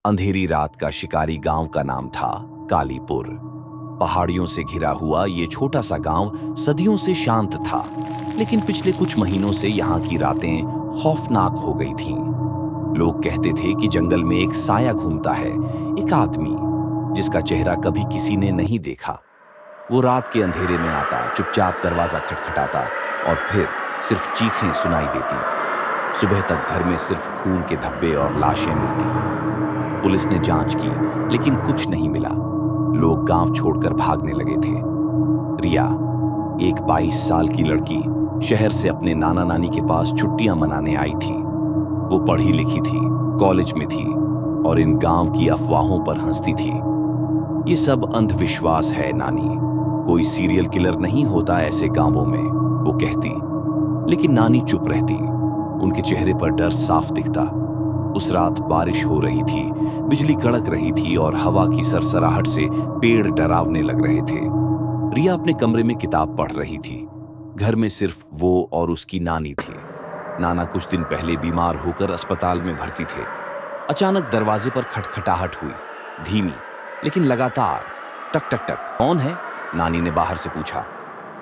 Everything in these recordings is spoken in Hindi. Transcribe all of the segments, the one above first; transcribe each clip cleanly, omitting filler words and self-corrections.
अंधेरी रात का शिकारी गांव का नाम था कालीपुर। पहाड़ियों से घिरा हुआ ये छोटा सा गांव सदियों से शांत था, लेकिन पिछले कुछ महीनों से यहाँ की रातें खौफनाक हो गई थीं। लोग कहते थे कि जंगल में एक साया घूमता है, एक आदमी जिसका चेहरा कभी किसी ने नहीं देखा। वो रात के अंधेरे में आता, चुपचाप दरवाजा खटखटाता और फिर सिर्फ चीखें सुनाई देती। सुबह तक घर में सिर्फ खून के धब्बे और लाशें मिलती। पुलिस ने जांच की, लेकिन कुछ नहीं मिला। लोग गांव छोड़कर भागने लगे थे। रिया, एक 22 साल की लड़की, शहर से अपने नाना नानी के पास छुट्टियां मनाने आई थी। वो पढ़ी लिखी थी, कॉलेज में थी और इन गांव की अफवाहों पर हंसती थी। ये सब अंधविश्वास है नानी, कोई सीरियल किलर नहीं होता ऐसे गांवों में, वो कहती। लेकिन नानी चुप रहती। उनके चेहरे पर डर साफ दिखता। उस रात बारिश हो रही थी, बिजली कड़क रही थी और हवा की सरसराहट से पेड़ डरावने लग रहे थे। रिया अपने कमरे में किताब पढ़ रही थी। घर में सिर्फ वो और उसकी नानी थी। नाना कुछ दिन पहले बीमार होकर अस्पताल में भर्ती थे। अचानक दरवाजे पर खटखटाहट हुई, धीमी लेकिन लगातार। टक टक टक। कौन है? नानी ने बाहर से पूछा।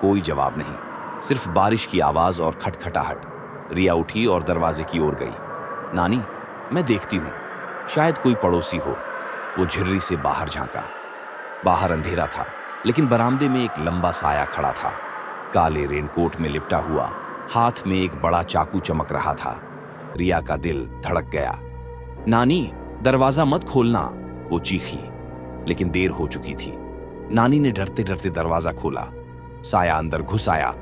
कोई जवाब नहीं, सिर्फ बारिश की आवाज और खटखटाहट। रिया उठी और दरवाजे की ओर गई। नानी, मैं देखती हूं, शायद कोई पड़ोसी हो। वो झिर्री से बाहर झांका। बाहर अंधेरा था, लेकिन बरामदे में एक लंबा साया खड़ा था, काले रेनकोट में लिपटा हुआ। हाथ में एक बड़ा चाकू चमक रहा था। रिया का दिल धड़क गया। नानी, दरवाजा मत खोलना, वो चीखी। लेकिन देर हो चुकी थी। नानी ने डरते डरते दरवाजा खोला। साया अंदर घुस आया।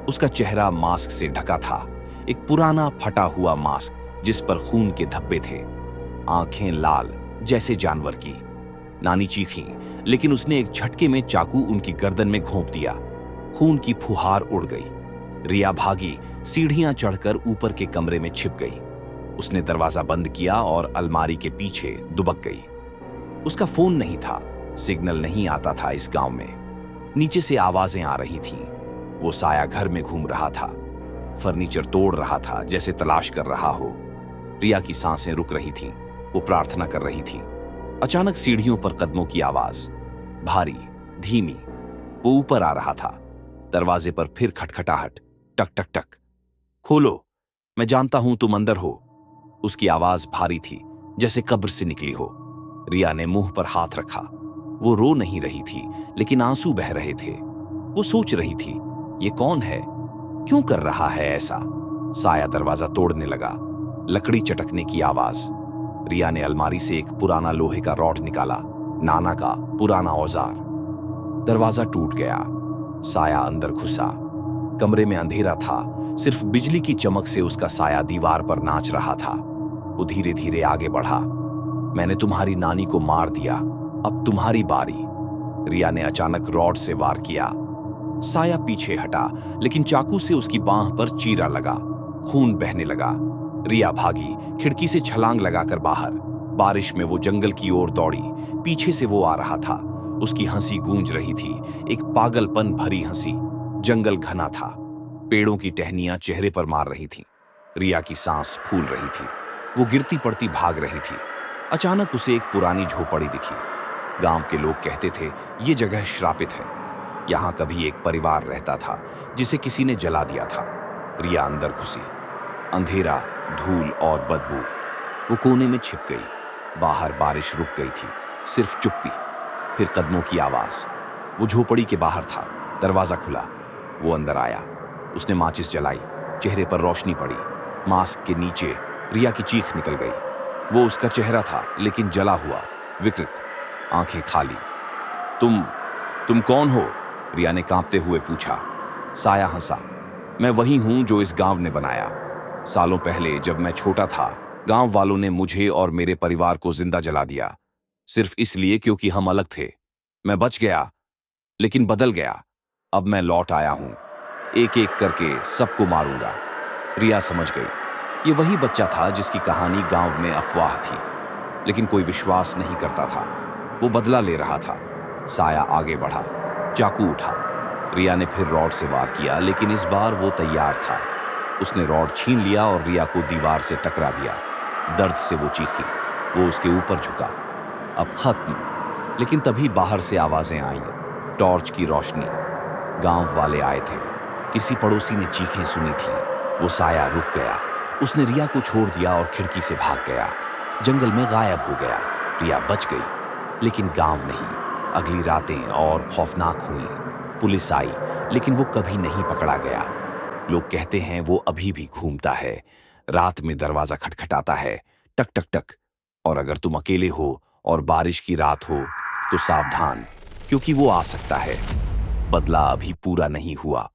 उसका चेहरा मास्क से ढका था, एक पुराना फटा हुआ मास्क जिस पर खून के धब्बे थे, आंखें लाल जैसे जानवर की। नानी चीखी, लेकिन उसने एक झटके में चाकू उनकी गर्दन में घोंप दिया। खून की फुहार उड़ गई। रिया भागी, सीढ़ियां चढ़कर ऊपर के कमरे में छिप गई। उसने दरवाजा बंद किया और अलमारी के पीछे दुबक गई। उसका फोन नहीं था, सिग्नल नहीं आता था इस गांव में। नीचे से आवाजें आ रही थीं। वो साया घर में घूम रहा था, फर्नीचर तोड़ रहा था जैसे तलाश कर रहा हो। रिया की सांसें रुक रही थीं, वो प्रार्थना कर रही थी। अचानक सीढ़ियों पर कदमों की आवाज, भारी, धीमी। वो ऊपर आ रहा था। दरवाजे पर फिर खटखटाहट, टक टक टक। खोलो, मैं जानता हूं तुम अंदर हो। उसकी आवाज भारी थी, जैसे कब्र से निकली हो। रिया ने मुंह पर हाथ रखा। वो रो नहीं रही थी, लेकिन आंसू बह रहे थे। वो सोच रही थी, ये कौन है, क्यों कर रहा है ऐसा? साया दरवाजा तोड़ने लगा। लकड़ी चटकने की आवाज। रिया ने अलमारी से एक पुराना लोहे का रॉड निकाला, नाना का पुराना औजार। दरवाजा टूट गया। साया अंदर घुसा। कमरे में अंधेरा था, सिर्फ बिजली की चमक से उसका साया दीवार पर नाच रहा था। वो धीरे धीरे आगे बढ़ा। मैंने तुम्हारी नानी को मार दिया, अब तुम्हारी बारी। रिया ने अचानक रॉड से वार किया। साया पीछे हटा, लेकिन चाकू से उसकी बांह पर चीरा लगा। खून बहने लगा। रिया भागी, खिड़की से छलांग लगाकर बाहर। बारिश में वो जंगल की ओर दौड़ी। पीछे से वो आ रहा था। उसकी हंसी गूंज रही थी, एक पागलपन भरी हंसी। जंगल घना था, पेड़ों की टहनियां चेहरे पर मार रही थीं। रिया की सांस फूल रही थी। वो गिरती पड़ती भाग रही थी। अचानक उसे एक पुरानी झोपड़ी दिखी। गांव के लोग कहते थे, ये जगह श्रापित है। यहां कभी एक परिवार रहता था, जिसे किसी ने जला दिया था। रिया अंदर घुसी। अंधेरा, धूल और बदबू। वो कोने में छिप गई। बाहर बारिश रुक गई थी, सिर्फ चुप्पी। फिर कदमों की आवाज। वो झोपड़ी के बाहर था। दरवाजा खुला। वो अंदर आया। उसने माचिस जलाई। चेहरे पर रोशनी पड़ी। मास्क के नीचे रिया की चीख निकल गई। वो उसका चेहरा था, लेकिन जला हुआ, विकृत, आंखें खाली। तुम कौन हो? रिया ने कांपते हुए पूछा। साया हंसा। मैं वही हूं जो इस गांव ने बनाया। सालों पहले जब मैं छोटा था, गांव वालों ने मुझे और मेरे परिवार को जिंदा जला दिया, सिर्फ इसलिए क्योंकि हम अलग थे। मैं बच गया, लेकिन बदल गया। अब मैं लौट आया हूं। एक एक करके सबको मारूंगा। रिया समझ गई, ये वही बच्चा था जिसकी कहानी गांव में अफवाह थी, लेकिन कोई विश्वास नहीं करता था। वो बदला ले रहा था। साया आगे बढ़ा, चाकू उठा। रिया ने फिर रॉड से वार किया, लेकिन इस बार वो तैयार था। उसने रॉड छीन लिया और रिया को दीवार से टकरा दिया। दर्द से वो चीखी। वो उसके ऊपर झुका। अब खत्म। लेकिन तभी बाहर से आवाजें आईं, टॉर्च की रोशनी। गांव वाले आए थे। किसी पड़ोसी ने चीखें सुनी थी। वो साया रुक गया। उसने रिया को छोड़ दिया और खिड़की से भाग गया। जंगल में गायब हो गया। रिया बच गई, लेकिन गांव नहीं। अगली रातें और खौफनाक हुई। पुलिस आई, लेकिन वो कभी नहीं पकड़ा गया। लोग कहते हैं वो अभी भी घूमता है। रात में दरवाजा खटखटाता है, टक टक टक। और अगर तुम अकेले हो और बारिश की रात हो तो सावधान, क्योंकि वो आ सकता है। बदला अभी पूरा नहीं हुआ।